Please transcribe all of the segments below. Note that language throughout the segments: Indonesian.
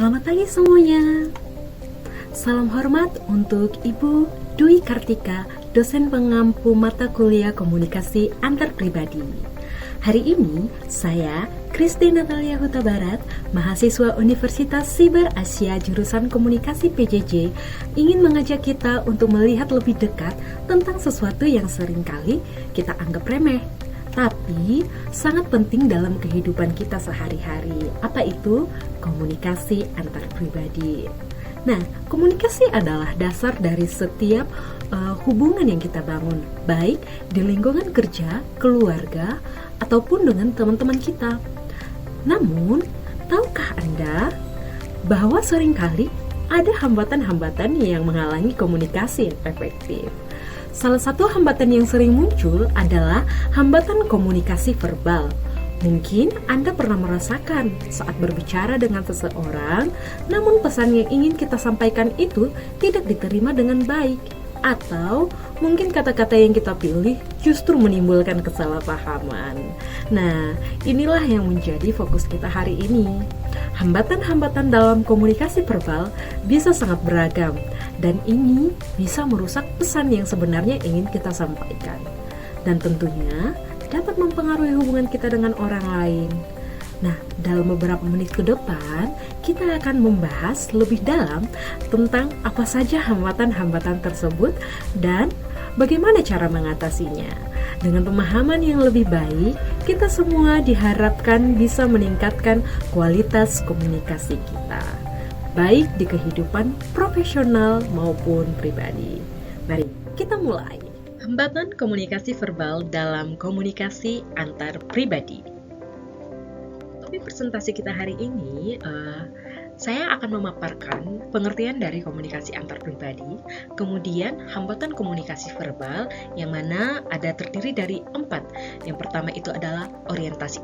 Selamat pagi semuanya. Salam hormat untuk Ibu Dwi Kartika, dosen pengampu mata kuliah komunikasi antar pribadi. Hari ini saya, Kristi Natalia Huta Barat, mahasiswa Universitas Siber Asia jurusan Komunikasi PJJ, ingin mengajak kita untuk melihat lebih dekat tentang sesuatu yang seringkali kita anggap remeh, tapi sangat penting dalam kehidupan kita sehari-hari. Apa itu? Komunikasi antar pribadi. Nah, komunikasi adalah dasar dari setiap hubungan yang kita bangun, baik di lingkungan kerja, keluarga, ataupun dengan teman-teman kita. Namun, tahukah Anda bahwa seringkali ada hambatan-hambatan yang menghalangi komunikasi yang efektif? Salah satu hambatan yang sering muncul adalah hambatan komunikasi verbal. Mungkin Anda pernah merasakan saat berbicara dengan seseorang, namun pesan yang ingin kita sampaikan itu tidak diterima dengan baik. Atau mungkin kata-kata yang kita pilih justru menimbulkan kesalahpahaman. Nah, inilah yang menjadi fokus kita hari ini. Hambatan-hambatan dalam komunikasi verbal bisa sangat beragam, dan ini bisa merusak pesan yang sebenarnya ingin kita sampaikan. Dan tentunya dapat mempengaruhi hubungan kita dengan orang lain. Nah, dalam beberapa menit ke depan, kita akan membahas lebih dalam tentang apa saja hambatan-hambatan tersebut dan bagaimana cara mengatasinya. Dengan pemahaman yang lebih baik, kita semua diharapkan bisa meningkatkan kualitas komunikasi kita, baik di kehidupan profesional maupun pribadi. Mari kita mulai. Hambatan komunikasi verbal dalam komunikasi antar pribadi. Topik presentasi kita hari ini, saya akan memaparkan pengertian dari komunikasi antar pribadi, kemudian hambatan komunikasi verbal yang mana ada terdiri dari 4. Yang pertama itu adalah orientasi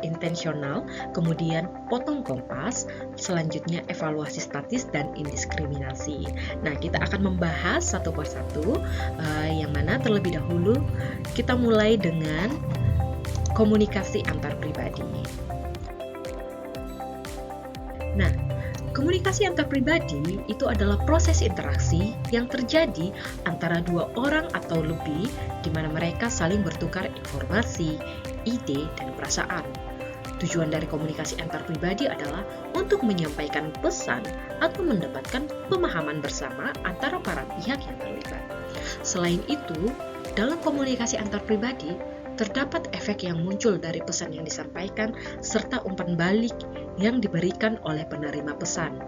intensional, kemudian potong kompas, selanjutnya evaluasi statis dan indiskriminasi. Nah, kita akan membahas satu persatu, yang mana terlebih dahulu kita mulai dengan komunikasi antar pribadi. Nah, komunikasi antar pribadi itu adalah proses interaksi yang terjadi antara dua orang atau lebih di mana mereka saling bertukar informasi, ide, dan perasaan. Tujuan dari komunikasi antar pribadi adalah untuk menyampaikan pesan atau mendapatkan pemahaman bersama antara para pihak yang terlibat. Selain itu, dalam komunikasi antar pribadi, terdapat efek yang muncul dari pesan yang disampaikan serta umpan balik yang diberikan oleh penerima pesan.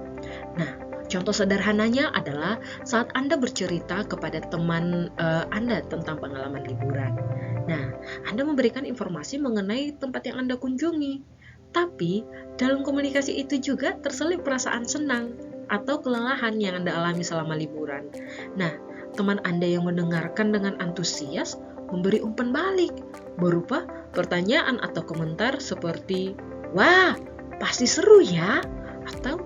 Nah, contoh sederhananya adalah saat Anda bercerita kepada teman Anda tentang pengalaman liburan. Nah, Anda memberikan informasi mengenai tempat yang Anda kunjungi. Tapi, dalam komunikasi itu juga terselip perasaan senang atau kelelahan yang Anda alami selama liburan. Nah, teman Anda yang mendengarkan dengan antusias memberi umpan balik berupa pertanyaan atau komentar seperti, "Wah, pasti seru ya," atau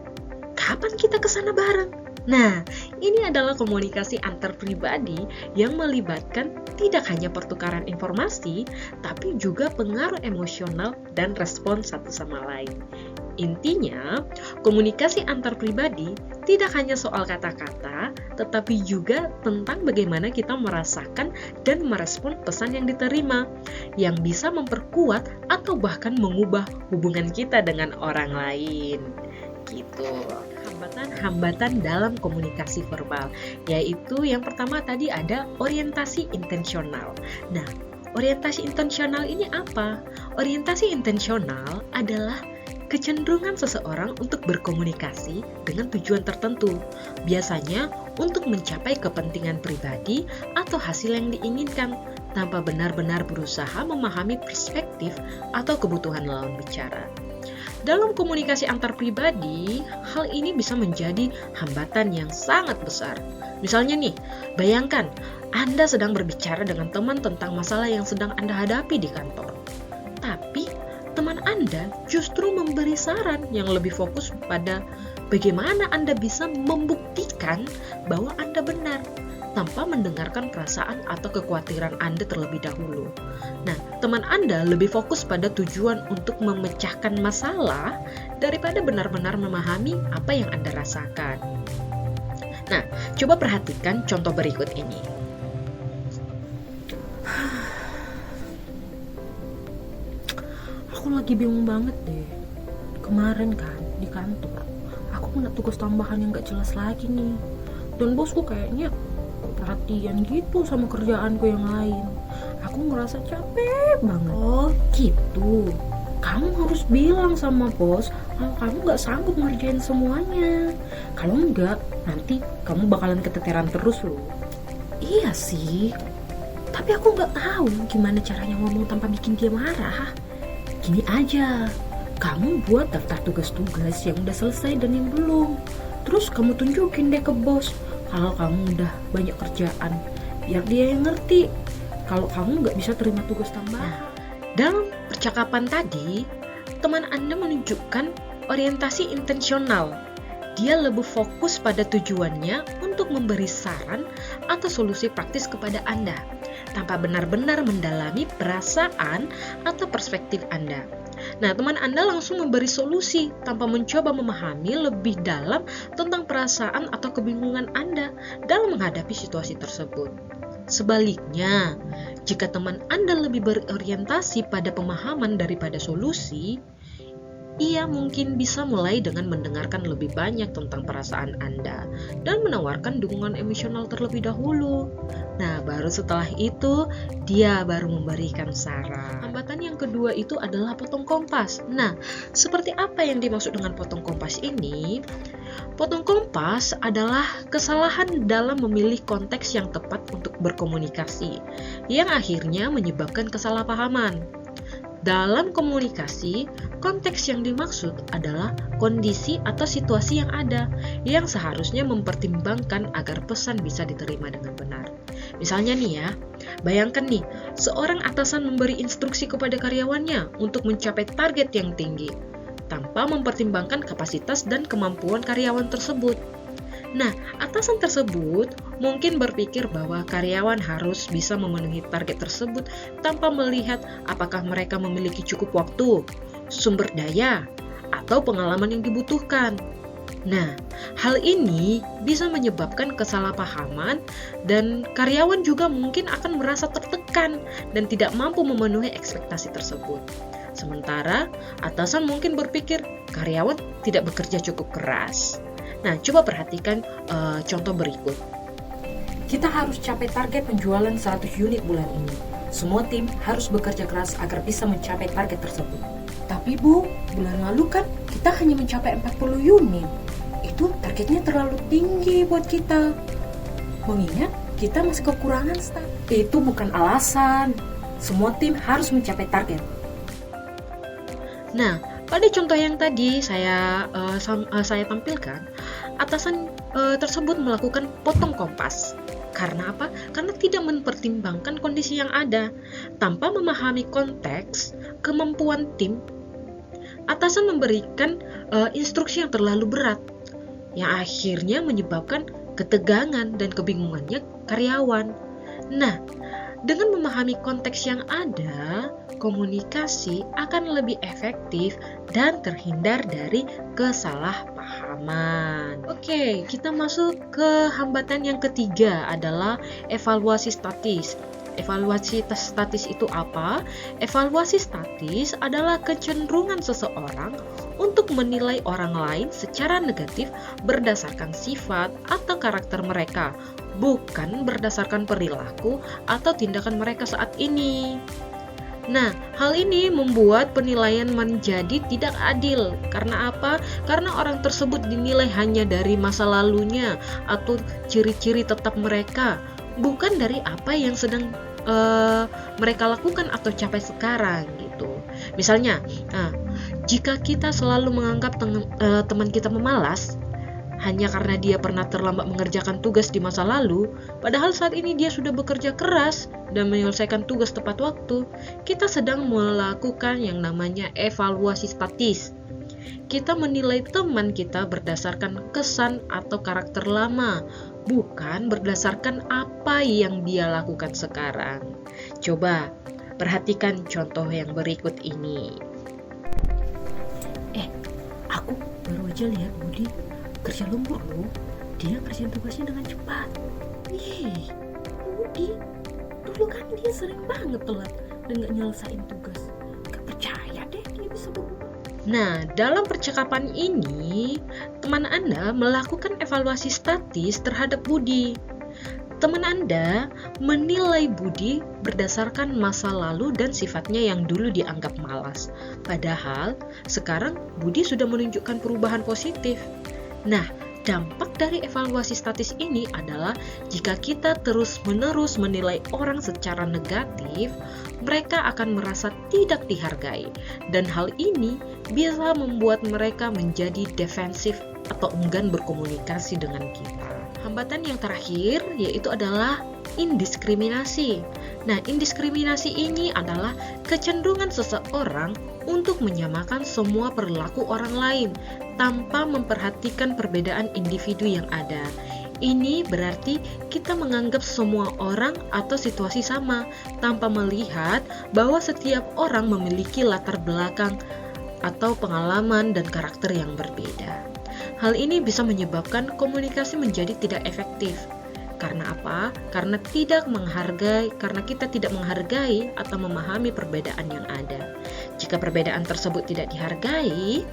"Kapan kita kesana bareng?" Nah, ini adalah komunikasi antar pribadi yang melibatkan tidak hanya pertukaran informasi, tapi juga pengaruh emosional dan respon satu sama lain. Intinya, komunikasi antar pribadi tidak hanya soal kata-kata, tetapi juga tentang bagaimana kita merasakan dan merespon pesan yang diterima, yang bisa memperkuat atau bahkan mengubah hubungan kita dengan orang lain. Gitu. Hambatan-hambatan dalam komunikasi verbal, yaitu yang pertama tadi ada orientasi intensional. Nah, orientasi intensional ini apa? Orientasi intensional adalah kecenderungan seseorang untuk berkomunikasi dengan tujuan tertentu, biasanya untuk mencapai kepentingan pribadi atau hasil yang diinginkan, tanpa benar-benar berusaha memahami perspektif atau kebutuhan lawan bicara. Dalam komunikasi antar pribadi, hal ini bisa menjadi hambatan yang sangat besar. Misalnya nih, bayangkan Anda sedang berbicara dengan teman tentang masalah yang sedang Anda hadapi di kantor. Tapi, teman Anda justru memberi saran yang lebih fokus pada bagaimana Anda bisa membuktikan bahwa Anda benar. tanpa mendengarkan perasaan atau kekhawatiran Anda terlebih dahulu. Nah, teman Anda lebih fokus pada tujuan untuk memecahkan masalah daripada benar-benar memahami apa yang Anda rasakan. Nah, coba perhatikan contoh berikut ini. Aku lagi bingung banget deh. Kemarin kan di kantor, aku kena tugas tambahan yang gak jelas lagi nih. Dan bosku kayaknya perhatian gitu sama kerjaanku yang lain. Aku ngerasa capek banget. Oh gitu. Kamu harus bilang sama bos kalau kamu gak sanggup ngerjain semuanya. Kalau enggak, nanti kamu bakalan keteteran terus loh. Iya sih, tapi aku gak tahu gimana caranya ngomong tanpa bikin dia marah. Gini aja, kamu buat daftar tugas-tugas yang udah selesai dan yang belum. Terus kamu tunjukin deh ke bos kalau kamu udah banyak kerjaan, biar dia yang ngerti kalau kamu nggak bisa terima tugas tambahan. Dalam percakapan tadi, teman Anda menunjukkan orientasi intensional. Dia lebih fokus pada tujuannya untuk memberi saran atau solusi praktis kepada Anda, tanpa benar-benar mendalami perasaan atau perspektif Anda. Nah, teman Anda langsung memberi solusi tanpa mencoba memahami lebih dalam tentang perasaan atau kebingungan Anda dalam menghadapi situasi tersebut. Sebaliknya, jika teman Anda lebih berorientasi pada pemahaman daripada solusi, ia mungkin bisa mulai dengan mendengarkan lebih banyak tentang perasaan Anda dan menawarkan dukungan emosional terlebih dahulu. Nah, baru setelah itu, dia baru memberikan saran. Hambatan yang kedua itu adalah potong kompas. Nah, seperti apa yang dimaksud dengan potong kompas ini? Potong kompas adalah kesalahan dalam memilih konteks yang tepat untuk berkomunikasi, yang akhirnya menyebabkan kesalahpahaman. Dalam komunikasi, konteks yang dimaksud adalah kondisi atau situasi yang ada, yang seharusnya mempertimbangkan agar pesan bisa diterima dengan benar. Misalnya nih ya, bayangkan nih, seorang atasan memberi instruksi kepada karyawannya untuk mencapai target yang tinggi, tanpa mempertimbangkan kapasitas dan kemampuan karyawan tersebut. Nah, atasan tersebut mungkin berpikir bahwa karyawan harus bisa memenuhi target tersebut tanpa melihat apakah mereka memiliki cukup waktu, sumber daya, atau pengalaman yang dibutuhkan. Nah, hal ini bisa menyebabkan kesalahpahaman dan karyawan juga mungkin akan merasa tertekan dan tidak mampu memenuhi ekspektasi tersebut. Sementara, atasan mungkin berpikir karyawan tidak bekerja cukup keras. Nah, coba perhatikan contoh berikut. Kita harus capai target penjualan 100 unit bulan ini. Semua tim harus bekerja keras agar bisa mencapai target tersebut. Tapi Bu, bulan lalu kan kita hanya mencapai 40 unit. Itu targetnya terlalu tinggi buat kita. Mengingat kita masih kekurangan staf. Itu bukan alasan. Semua tim harus mencapai target. Nah, pada contoh yang tadi saya tampilkan, atasan tersebut melakukan potong kompas. Karena apa? Karena tidak mempertimbangkan kondisi yang ada. Tanpa memahami konteks, kemampuan tim, atasan memberikan instruksi yang terlalu berat, yang akhirnya menyebabkan ketegangan dan kebingungannya karyawan. Nah, dengan memahami konteks yang ada, komunikasi akan lebih efektif dan terhindar dari kesalahpahaman. Oke, kita masuk ke hambatan yang ketiga adalah evaluasi statis. Evaluasi statis itu apa? Evaluasi statis adalah kecenderungan seseorang untuk menilai orang lain secara negatif berdasarkan sifat atau karakter mereka, bukan berdasarkan perilaku atau tindakan mereka saat ini. Nah, hal ini membuat penilaian menjadi tidak adil. Karena apa? Karena orang tersebut dinilai hanya dari masa lalunya atau ciri-ciri tetap mereka, bukan dari apa yang sedang mereka lakukan atau capai sekarang gitu. Misalnya, jika kita selalu menganggap teman kita pemalas hanya karena dia pernah terlambat mengerjakan tugas di masa lalu, padahal saat ini dia sudah bekerja keras dan menyelesaikan tugas tepat waktu, kita sedang melakukan yang namanya evaluasi statis. Kita menilai teman kita berdasarkan kesan atau karakter lama, bukan berdasarkan apa yang dia lakukan sekarang. Coba perhatikan contoh yang berikut ini. Aku baru aja lihat Budi kerja lembur loh. Dia kerjain tugasnya dengan cepat. Budi, dulu kan dia sering banget telat dan gak nyelesain tugas. Gak percaya deh dia bisa berubah. Nah, dalam percakapan ini, teman Anda melakukan evaluasi statis terhadap Budi. Teman Anda menilai Budi berdasarkan masa lalu dan sifatnya yang dulu dianggap malas. Padahal, sekarang Budi sudah menunjukkan perubahan positif. Nah, dampak dari evaluasi statis ini adalah jika kita terus-menerus menilai orang secara negatif, mereka akan merasa tidak dihargai, dan hal ini bisa membuat mereka menjadi defensif atau enggan berkomunikasi dengan kita. Hambatan yang terakhir yaitu adalah indiskriminasi. Nah, indiskriminasi ini adalah kecenderungan seseorang untuk menyamakan semua perilaku orang lain tanpa memperhatikan perbedaan individu yang ada. Ini berarti kita menganggap semua orang atau situasi sama tanpa melihat bahwa setiap orang memiliki latar belakang atau pengalaman dan karakter yang berbeda. Hal ini bisa menyebabkan komunikasi menjadi tidak efektif. Karena apa? Karena kita tidak menghargai atau memahami perbedaan yang ada. Jika perbedaan tersebut tidak dihargai,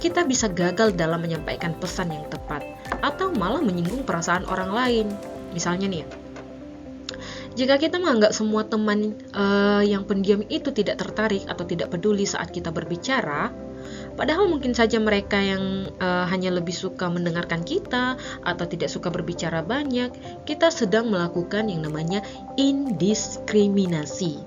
kita bisa gagal dalam menyampaikan pesan yang tepat atau malah menyinggung perasaan orang lain. Misalnya nih, jika kita menganggap semua teman yang pendiam itu tidak tertarik atau tidak peduli saat kita berbicara, padahal mungkin saja mereka yang hanya lebih suka mendengarkan kita atau tidak suka berbicara banyak, kita sedang melakukan yang namanya indiskriminasi.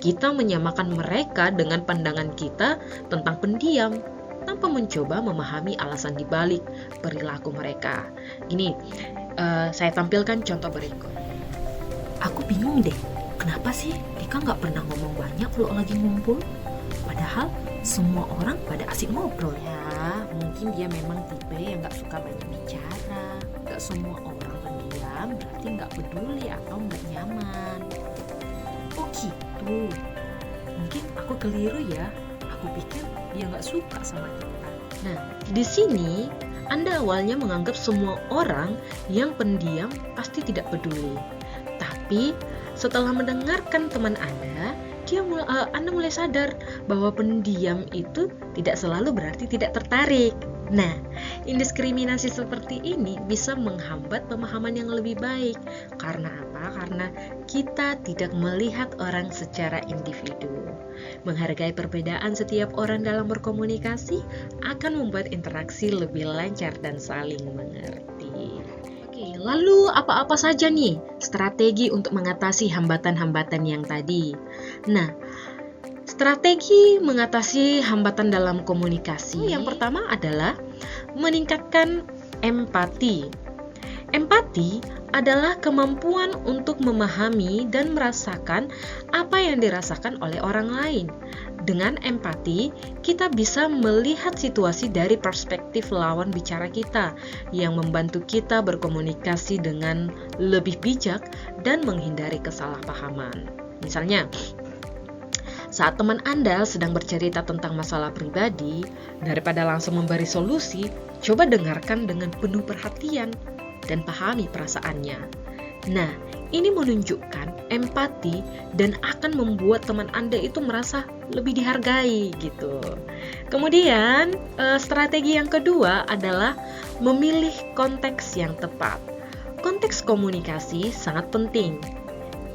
Kita menyamakan mereka dengan pandangan kita tentang pendiam tanpa mencoba memahami alasan dibalik perilaku mereka. Ini saya tampilkan contoh berikut. Aku bingung deh, kenapa sih Dika gak pernah ngomong banyak kalau lagi ngumpul? Padahal semua orang pada asik ngobrol. Ya, mungkin dia memang tipe yang gak suka banyak bicara. Gak semua orang pendiam berarti gak peduli atau gak nyaman. Oh gitu. Mungkin aku keliru ya. Aku pikir dia gak suka sama kita. Nah, di sini Anda awalnya menganggap semua orang yang pendiam pasti tidak peduli. Tapi setelah mendengarkan teman Anda mulai sadar bahwa pendiam itu tidak selalu berarti tidak tertarik. Nah, indiskriminasi seperti ini bisa menghambat pemahaman yang lebih baik. Karena apa? Karena kita tidak melihat orang secara individu. Menghargai perbedaan setiap orang dalam berkomunikasi akan membuat interaksi lebih lancar dan saling mengerti. Oke, lalu apa-apa saja nih strategi untuk mengatasi hambatan-hambatan yang tadi? Nah, strategi mengatasi hambatan dalam komunikasi yang pertama adalah meningkatkan empati. Empati adalah kemampuan untuk memahami dan merasakan apa yang dirasakan oleh orang lain. Dengan empati, kita bisa melihat situasi dari perspektif lawan bicara kita yang membantu kita berkomunikasi dengan lebih bijak dan menghindari kesalahpahaman. Misalnya, saat teman Anda sedang bercerita tentang masalah pribadi, daripada langsung memberi solusi, coba dengarkan dengan penuh perhatian dan pahami perasaannya. Nah, ini menunjukkan empati dan akan membuat teman Anda itu merasa lebih dihargai gitu. Kemudian, strategi yang kedua adalah memilih konteks yang tepat. Konteks komunikasi sangat penting.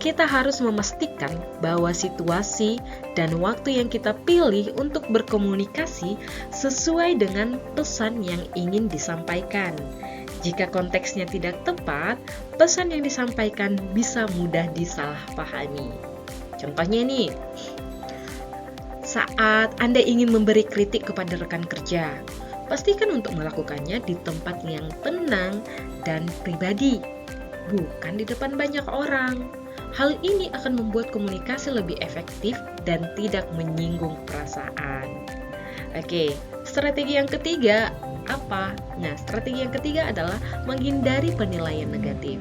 Kita harus memastikan bahwa situasi dan waktu yang kita pilih untuk berkomunikasi sesuai dengan pesan yang ingin disampaikan. Jika konteksnya tidak tepat, pesan yang disampaikan bisa mudah disalahpahami. Contohnya nih, saat Anda ingin memberi kritik kepada rekan kerja, pastikan untuk melakukannya di tempat yang tenang dan pribadi, bukan di depan banyak orang. Hal ini akan membuat komunikasi lebih efektif dan tidak menyinggung perasaan. Oke, strategi yang ketiga apa? Nah, strategi yang ketiga adalah menghindari penilaian negatif.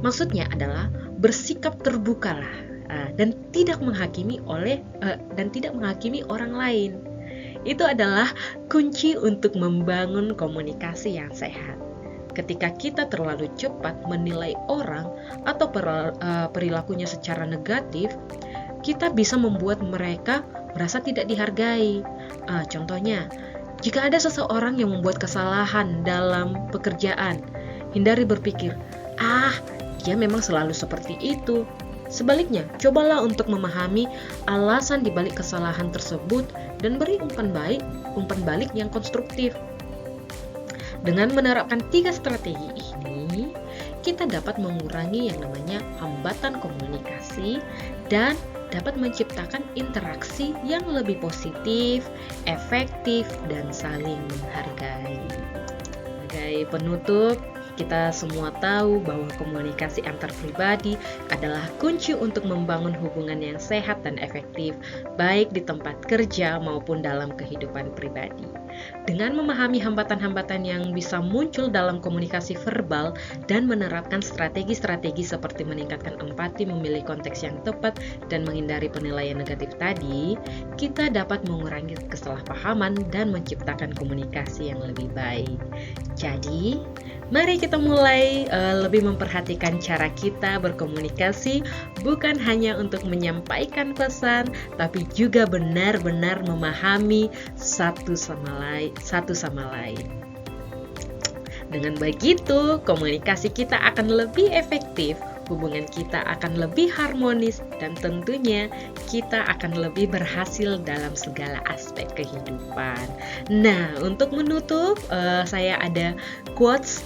Maksudnya adalah bersikap terbukalah dan tidak menghakimi orang lain. Itu adalah kunci untuk membangun komunikasi yang sehat. Ketika kita terlalu cepat menilai orang atau perilakunya secara negatif, kita bisa membuat mereka merasa tidak dihargai. Contohnya, jika ada seseorang yang membuat kesalahan dalam pekerjaan, hindari berpikir, dia memang selalu seperti itu. Sebaliknya, cobalah untuk memahami alasan dibalik kesalahan tersebut dan beri umpan balik yang konstruktif. Dengan menerapkan 3 strategi ini, kita dapat mengurangi yang namanya hambatan komunikasi dan dapat menciptakan interaksi yang lebih positif, efektif, dan saling menghargai. Sebagai penutup, kita semua tahu bahwa komunikasi antar pribadi adalah kunci untuk membangun hubungan yang sehat dan efektif, baik di tempat kerja maupun dalam kehidupan pribadi. Dengan memahami hambatan-hambatan yang bisa muncul dalam komunikasi verbal dan menerapkan strategi-strategi seperti meningkatkan empati, memilih konteks yang tepat, dan menghindari penilaian negatif tadi, kita dapat mengurangi kesalahpahaman dan menciptakan komunikasi yang lebih baik. Jadi, mari kita mulai lebih memperhatikan cara kita berkomunikasi, bukan hanya untuk menyampaikan pesan, tapi juga benar-benar memahami satu sama lain. Dengan begitu, komunikasi kita akan lebih efektif, hubungan kita akan lebih harmonis, dan tentunya kita akan lebih berhasil dalam segala aspek kehidupan. Nah, untuk menutup, saya ada quotes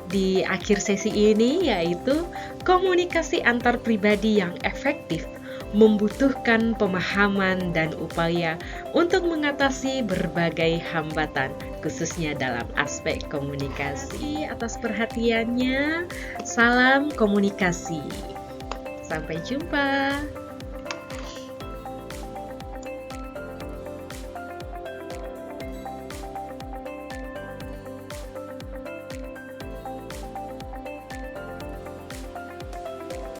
di akhir sesi ini, yaitu komunikasi antar pribadi yang efektif membutuhkan pemahaman dan upaya untuk mengatasi berbagai hambatan, khususnya dalam aspek komunikasi. Atas perhatiannya, salam komunikasi. Sampai jumpa.